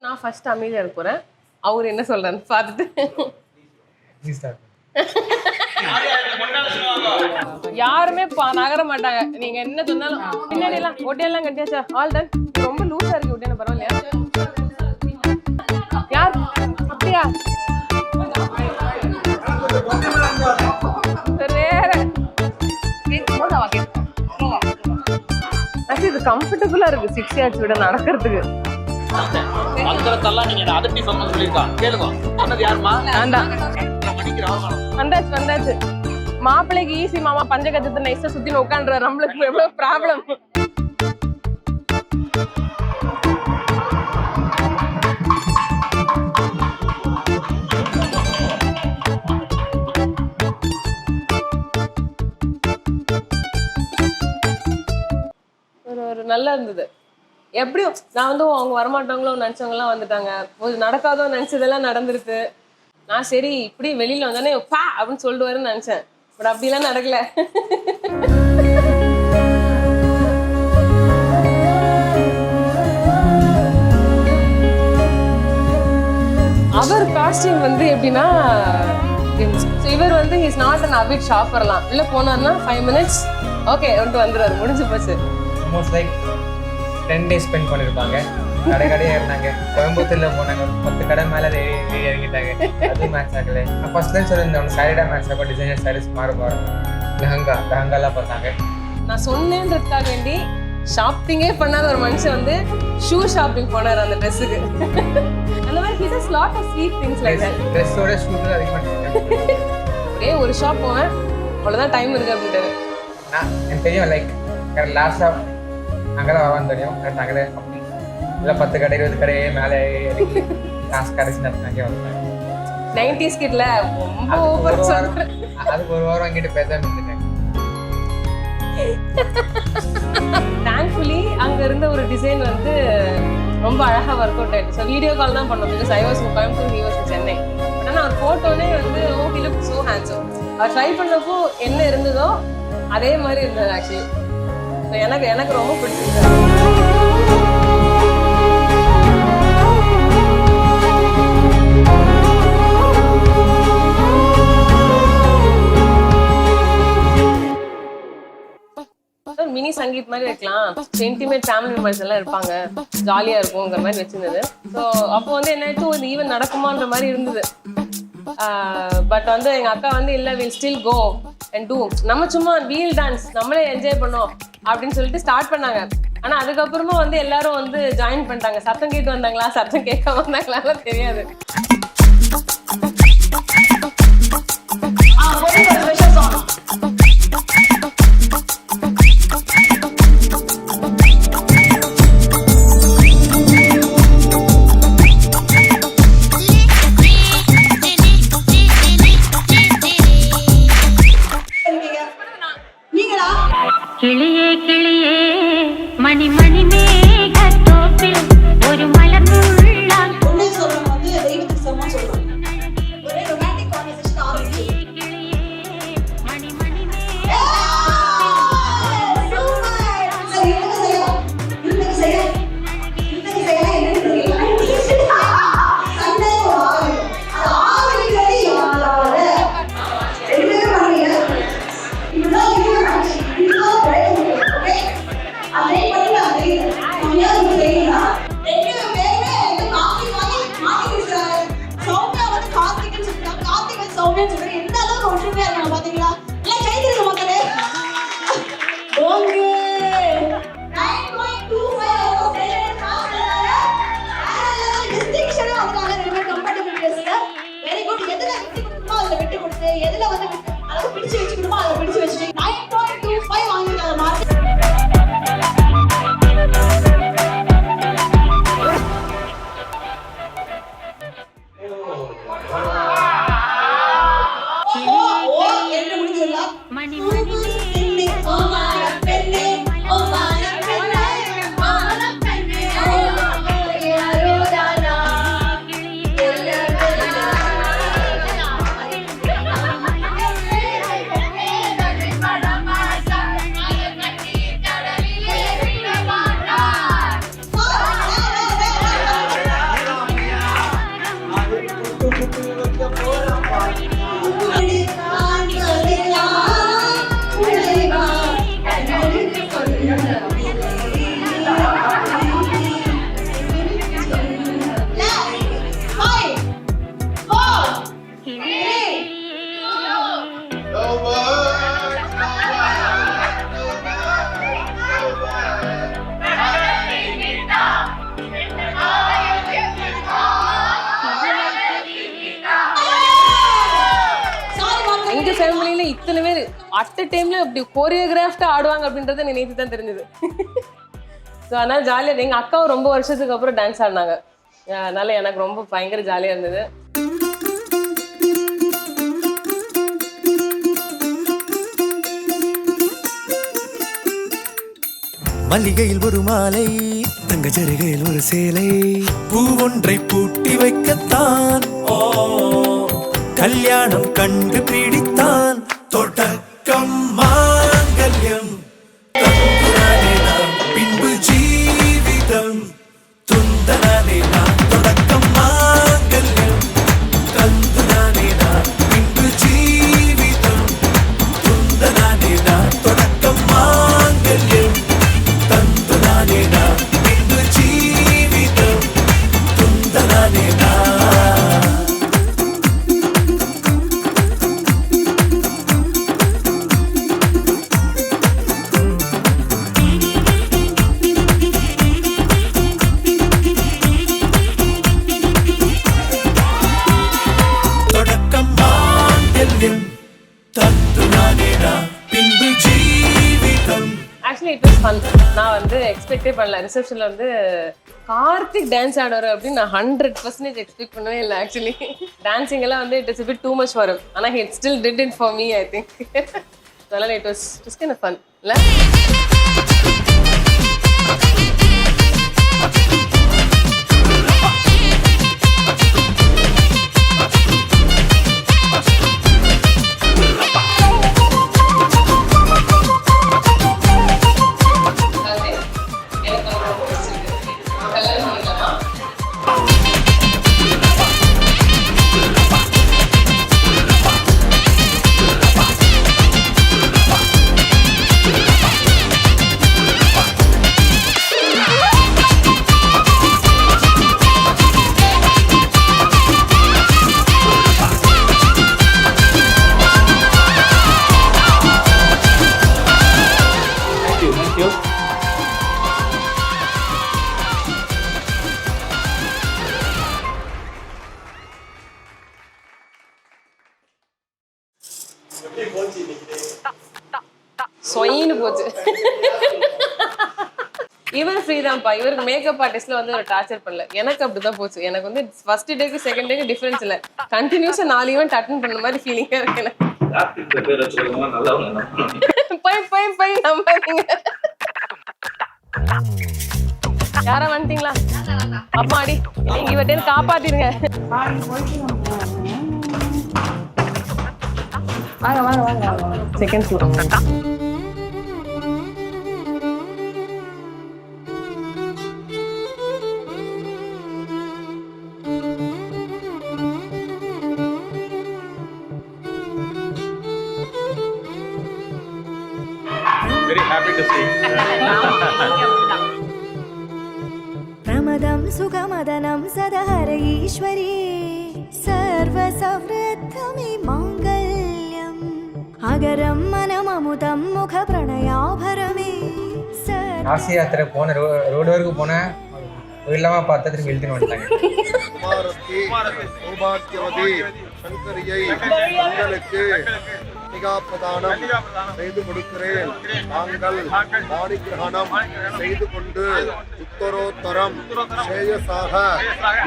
நான் ஃபர்ஸ்ட் அமைதியா இருக்க போறேன். அவர் என்ன சொல்றான்னு பார்த்துட்டு யாருமே நகர மாட்டாங்க. நீங்க என்ன சொன்னாலும் பின்னாடி எல்லாம் ஒட்டியெல்லாம் கட்டியாச்சா ஆல் டன். ரொம்ப லூஸா இருக்கு ஒட்டியான பரவாயில்லையா? யார் அப்படியா? இது கம்ஃபர்டபுளா இருக்கு 6 yards விட நடக்கிறதுக்கு. வந்தாச்சு மாப்பிள்ளைக்கு ஈஸி மாமா பஞ்சகஜத்தை நைஸா சுத்தி உட்காந்துற. நம்மளுக்கு எவ்வளவு ப்ராப்ளம். ஒரு நல்லா இருந்தது. எப்படியும் நான் வந்து அவங்க வரமாட்டாங்களோ நினைச்சவங்கலாம் வந்துட்டாங்க. நடக்காதோ நினைச்சதெல்லாம் நடந்துருக்கு. நான் சரி இப்படி வெளியில வந்தானே பா அப்படின்னு சொல்லிடுவாருன்னு நினைச்சேன். பட் அப்படிலாம் நடக்கல. அவர் காஸ்டியூம் வந்து எப்படின்னா இவர் வந்து இஸ் நாட் அன் அவிட் ஷாப்பர்லாம். உள்ள போனார்னா 5 minutes ஓகே வந்துடுவாரு. முடிஞ்சு போச்சு. ஆல்மோஸ்ட் லைக் 10 days ஸ்பெண்ட் பண்ணிருப்பாங்க. கடையே இருந்தாங்க. கோயம்புத்தூர்ல போனாங்க. 10 கடை மேல இறங்கிட்டாங்க. அது மேட்ச் ஆகல. நான் ஃபர்ஸ்ட் டைம் சொல்லியிருந்தேன் சாரிடா மேட்ச் ஆகும். டிசைனர் சாரீஸ் மாறும். லெஹங்காலாம் பார்த்தாங்க. நான் சொன்னேன்றதுக்காக வேண்டி ஷாப்பிங்கே பண்ணாத ஒரு மனுஷன் வந்து ஷூ ஷாப்பிங் போனார் அந்த ட்ரெஸ்ஸுக்கு. அந்த மாதிரி he does lot of sweet things like that. ட்ரெஸ்ஸோட ஷூல அதிகமாக ஒரே ஒரு ஷாப் போவேன். அவ்வளோதான் டைம் இருக்கு அப்படின்ட்டு. நான் எனக்கு தெரியும் லைக் லாஸ்ட் ஷாப் அங்கே தான் வரவான்னு தெரியும். நாங்களே அப்படி இல்லை 10 கடை 20 கடையே மேலே காசு கடைசி நடத்தாங்க வந்தாங்க. 90s கிட்ல அதுக்கு ஒரு வாரம் வாங்கிட்டு பேசாம இருந்துட்டேன். தேங்க்ஃபுல்லி அங்க இருந்த ஒரு டிசைன் வந்து ரொம்ப அழகா ஒர்க் அவுட் ஆயிடுச்சு. வீடியோ கால் தான் பண்ணோம். Because I was in Coimbatore, he was in Chennai. But ஆனால் அவர் போட்டோனே வந்து he looked so handsome. அவர் ட்ரை பண்ணப்போ என்ன இருந்ததோ அதே மாதிரி இருந்தது ஆக்சுவலி. எனக்கு ரொம்ப பிடிச்சிருந்தது. மினி சங்கீத் மாதிரி வைக்கலாம். இன்டிமேட் ஃபேமிலி மெம்பர்ஸ் எல்லாம் இருப்பாங்க. ஜாலியா இருக்கும்ங்கிற மாதிரி வச்சிருந்தது. ஸோ அப்போ வந்து என்ன ஆயிடுச்சு, இது ஈவன் நடக்குமான்ற மாதிரி இருந்தது. பட் வந்து எங்க அக்கா வந்து இல்ல will still go and do. நம்ம சும்மா வீல் டான்ஸ் நம்மளே என்ஜாய் பண்ணோம் அப்படின்னு சொல்லிட்டு ஸ்டார்ட் பண்ணாங்க. ஆனா அதுக்கப்புறமா வந்து எல்லாரும் வந்து ஜாயின் பண்ணிட்டாங்க. சத்தம் கேட்டு வந்தாங்களா சத்தம் கேட்க வந்தாங்களாலாம் தெரியாது. கிளியே கிளியே மணி மணி மேகத்தோப்பில் ஒரு மலர் முள்ளால் ஒண்ணே சொல்றேன் வந்து தெய்வத்துக்கு சமமா சொல்றேன். ஒரே ரொமான்டிக் கான்வர்சேஷன் ஆரம்பிச்சு. கிளியே மணி மணி எதுல வந்து அதாவது பிடிச்சு வச்சுக்கணுமோ அதை பிடிச்சு வச்சுட்டு 9.25 வாங்கிருக்காங்க மார்க். இத்தனை பேர் அட் அ டைம்ல அப்படி கோரியோகிராஃப்டா ஆடுவாங்க அப்படின்றத எனக்கு நேற்று தான் தெரிஞ்சது. ஸோ அதனால ஜாலியாக எங்கள் அக்காவும் ரொம்ப வருஷத்துக்கு அப்புறம் டான்ஸ் ஆடினாங்க. அதனால எனக்கு ரொம்ப பயங்கர ஜாலியாக இருந்தது. மல்லிகையில் ஒரு மாலை, தங்க ஜரிகையில் ஒரு சேலை, பூ ஒன்றை பூட்டி வைக்கத்தான் கல்யாணம் கண்டு பிடித்தான். தொடக்கம் மாங்கல்யம், தந்துரானே நாம் பின்பு ஜீவிதம், துந்தனானே நாம். தொடக்கம் மாங்கல்யம், தந்துரானே நாம் பின்பு ஜீவிதம், துந்தனானே நாம். தொடக்கம் மாங்கல்யம், தந்துரானே நாம் பின்பு ஜீவிதம், துந்தனானே நாம். தொடக்கம் மாங்கல்யம், தந்துரானே நாம் பின்பு Jeevitham. Actually it was fun. நான் வந்து எக்ஸ்பெக்டே பண்ணல. ரிசப்ஷனில் வந்து கார்த்திக் டான்ஸ் ஆடுவார் அப்படின்னு நான் 100% எக்ஸ்பெக்ட் பண்ணவே இல்லை. ஆக்சுவலி டான்ஸிங் எல்லாம் வந்து it is a bit too much for him. ஆனால் he still did it for me, I think. அதனால it was just kind of fun, இல்ல? சொயின்னு போச்சு. இவர் ஃப்ரீ தான்ப்பா. இவருக்கு மேக்கப் ஆர்டிஸ்ட்ல வந்து ஒரு டார்ச்சர் பண்ணல. எனக்கு அப்படிதான் போச்சு. எனக்கு வந்து ஃபர்ஸ்ட் டேக்கு செகண்ட் டேக்கு டிஃபரன்ஸ் இல்லை. கண்டினியூஸா 4 ஈவெண்ட் அட்டென்ட் பண்ண மாதிரி ஃபீலிங்கா இருக்கு எனக்கு. போய் நம்பாதீங்க. யாரா வந்துட்டீங்களா? அம்மாடி நீங்க இவர்கிட்ட காப்பாத்திருங்க. வாங்க second floor. Very happy to see. प्रमदं सुगमदनं सदहर ईश्वरी सर्वसवृद्धमि माङ्गल्यम् अगरं मनममुदं मुखप्रणयाभरमे காசி யாத்திரை போன ரோடு வரைக்கும் போனேன். இல்லாம பார்த்தா திரும்பி இழுத்துன்னு வந்துட்டாங்க. சௌபாக்கியவதி சங்கரியை உங்களுக்கு நிகா பிரதானம் செய்து கொடுக்கிறேன். நாங்கள் வாணி கிரகணம் செய்து கொண்டு உத்தரோத்தரம் ஸ்ரேயசாக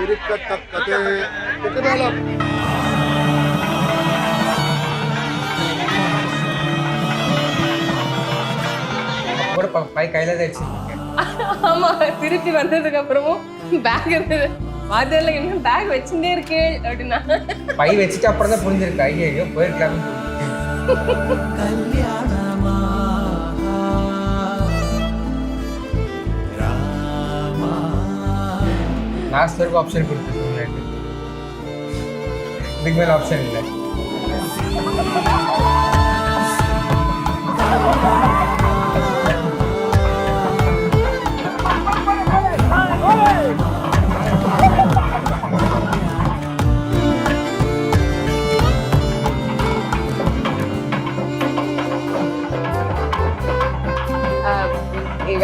இருக்கத்தக்கது. கூட பை கையில தான் வச்சிருக்கேன். ஆமா, திருப்பி வந்ததுக்கு அப்புறமும் பேக் இருந்தது. வாத்தியார்ல என்ன பேக் வச்சுட்டே இருக்கே அப்படின்னா பை வச்சுட்டு அப்புறம் தான் புரிஞ்சிருக்கு. ஐயோ போயிருக்கலாம். லாஸ்ட் வரைக்கும் ஆப்ஷன் கொடுத்துருக்கேன். இதுக்கு மேலே ஆப்ஷன் இல்லை.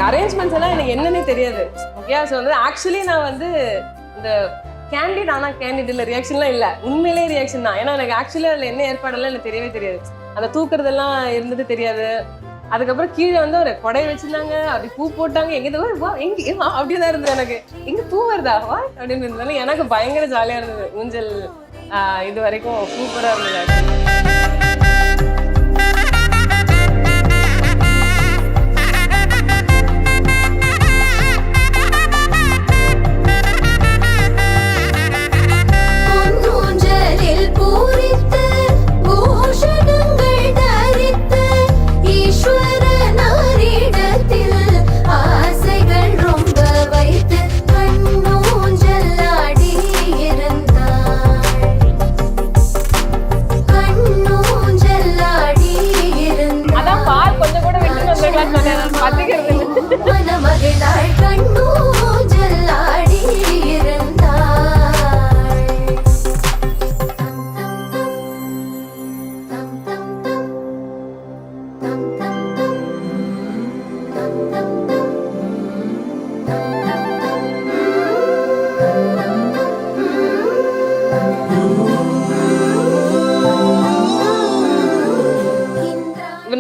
அரேஞ்ச்மெண்ட்ஸ் எல்லாம் எனக்கு என்னன்னே தெரியாது. ஓகே, ஸோ வந்து ஆக்சுவலி நான் வந்து இந்த கேண்டிட் ஆனால் கேண்டிட் இல்லை ரியாக்ஷன்லாம் இல்லை, உண்மையிலே ரியாக்ஷன் தான். ஏன்னா எனக்கு ஆக்சுவலி அதில் என்ன ஏற்பாடெல்லாம் எனக்கு தெரியவே தெரியாது. அந்த தூக்குறதெல்லாம் இருந்தது தெரியாது. அதுக்கப்புறம் கீழே வந்து ஒரு கொடையை வச்சிருந்தாங்க, அப்படி பூ போட்டாங்க, எங்க வா எங்க வா அப்படிதான் இருந்தது. எனக்கு எங்க பூ வருதா வா அப்படின்னு இருந்ததுனால எனக்கு பயங்கர ஜாலியா இருந்தது. ஊஞ்சல் இது வரைக்கும் சூப்பரா இருந்தது.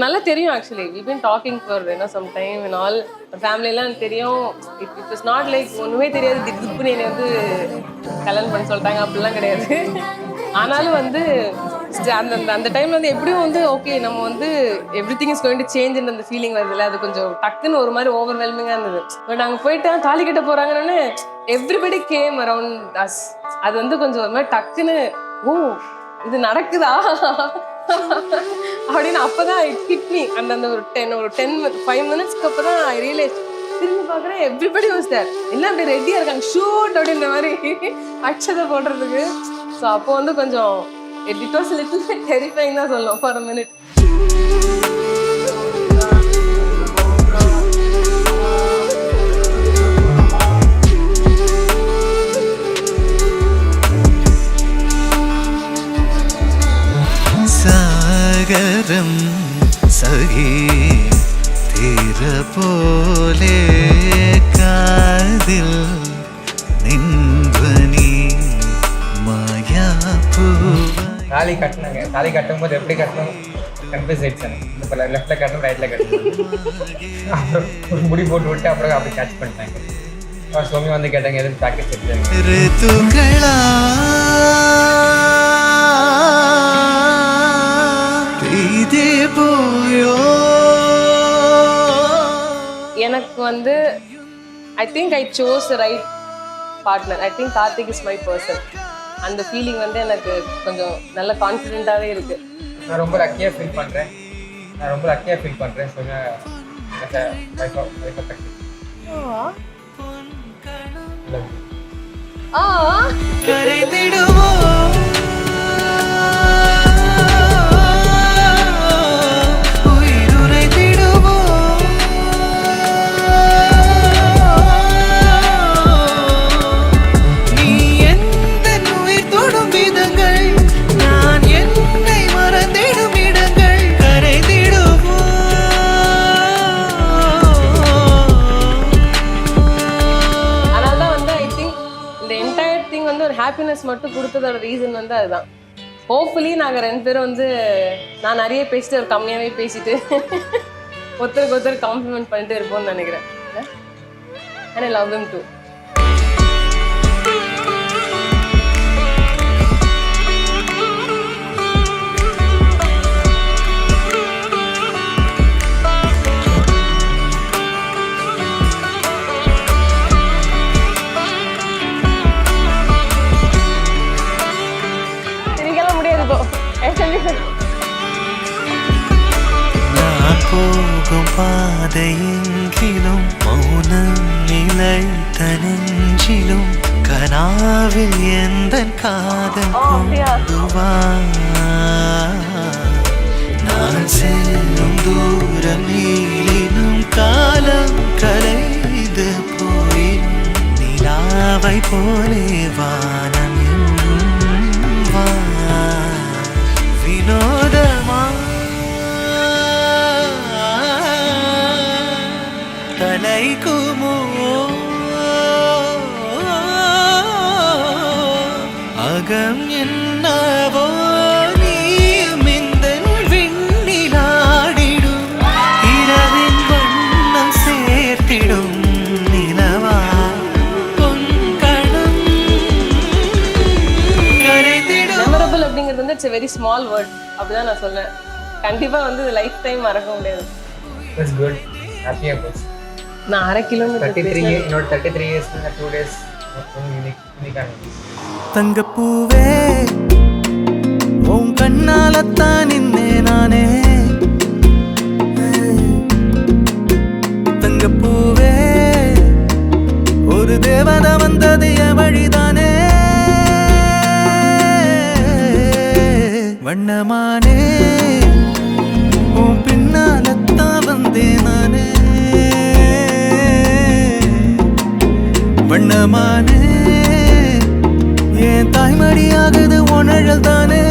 நல்லா தெரியும். Actually we've been talking for some time and all. ஃபேமிலியெல்லாம் தெரியும். இட் இஸ் நாட் லைக் ஒன்றுமே தெரியாது திப்புன்னு என்னை வந்து கல்யாணம் பண்ண சொல்லிட்டாங்க அப்படிலாம் கிடையாது. ஆனாலும் வந்து அந்த டைம்ல வந்து எப்படியும் வந்து ஓகே நம்ம வந்து everything is going to change அந்த ஃபீலிங் வருதுல்ல, அது கொஞ்சம் டக்குன்னு ஒரு மாதிரி ஓவர்வெல்மிங்காக இருந்தது. பட் நாங்கள் போயிட்டு தாலி கட்ட போறாங்கன்னு எவ்ரிபடி கேம் அரவுண்ட் அஸ். அது வந்து கொஞ்சம் ஒரு மாதிரி டக்குன்னு ஓ இது நடக்குதா அப்படின்னு அப்பதான் இட் ஹிட் மீ. அந்த ஒரு 5 மினிட்ஸ்க்கு அப்பதான் ஐ ரியலைஸ். திரும்பி பார்க்குறேன் எவ்ரிபடி வாஸ் தேர், எல்லாம் அப்படி ரெடியா இருக்காங்க ஷூட் அப்படின்ற மாதிரி அக்ஷதை போடுறதுக்கு. ஸோ அப்போ வந்து கொஞ்சம் it was little bit terrifying தான் சொல்லணும் ஃபார் அ மினிட். സാഗരം സഖി തീര പോലെ കാതിൽ നിൻധ്വനി മായാപൂവ. தாலி கட்டினாங்க. தாலி கட்டும் போது எப்படி கட்டணும் கன்ஃபியூஸ் ஆயிடுச்சு. இப்போ லெஃப்ட்ல கட்டணும் ரைட்ல கட்டணும். அப்புறம் ஒரு முடி போட்டு விட்டு அப்புறம் அப்படி கேட்ச் பண்ணிட்டாங்க. சுவாமி வந்து கேட்டாங்க எதுவும் ப்ராக்டிஸ் எடுத்தாங்க. ഋതുകളാ பெய்தே போயோ. எனக்கு வந்து I think I chose the right partner. I think Karthik is my person. அந்த ஃபீலிங் வந்து எனக்கு கொஞ்சம் நல்ல கான்ஃபிடென்ட்டாகவே இருக்கு. நான் ரொம்ப லக்கியாக ஃபீல் பண்ணுறேன். ஹாப்பினஸ் மட்டும் கொடுத்ததோட ரீசன் வந்து அதுதான். ஹோப்ஃபுல்லி நாங்கள் 2 பேரும் வந்து நான் நிறைய பேசிட்டு ஒரு கம்மியாகவே பேசிட்டு ஒருத்தருக்கு ஒருத்தர் காம்ப்ளிமெண்ட் பண்ணிட்டு இருப்போம்னு நினைக்கிறேன். and I love him too. நான் போகும் பாதையெங்கிலும் மௌனம் நிலைத்த நெஞ்சிலும் கனாவில் எந்தன் காதல் கொண்டுவா. நான் செல்லும் தூரம் நீளினும் காலம் கலைந்து போயினும் நிலாவை போலே வானம் வா. வினோதமா தலைக்குமோ அகம் என்னவோ நீயும் இந்த விண்ண it's a very small word அப்படிதான் நான் சொல்லுவேன். கண்டிப்பா வந்து லைஃப் டைம் மறக்க முடியாது. It's good. ஹாப்பியா போச்சு. நான் 1/2 கிலோமீட்டர் 33 என்னோட 33 இயர்ஸ் 2 டேஸ் யூனிக்கான. தங்கப்பூவே உன் கண்ணாலத்தான் நின்னே நானே. தங்கப்பூவே ஒரு தேவதை வந்தது என் வழிதானே. வண்ணமானே உன் பின்னாலத்தான் வந்தேன் நானே. வண்ணமானே என் தாய்மடியாகுது உணழல் தானே.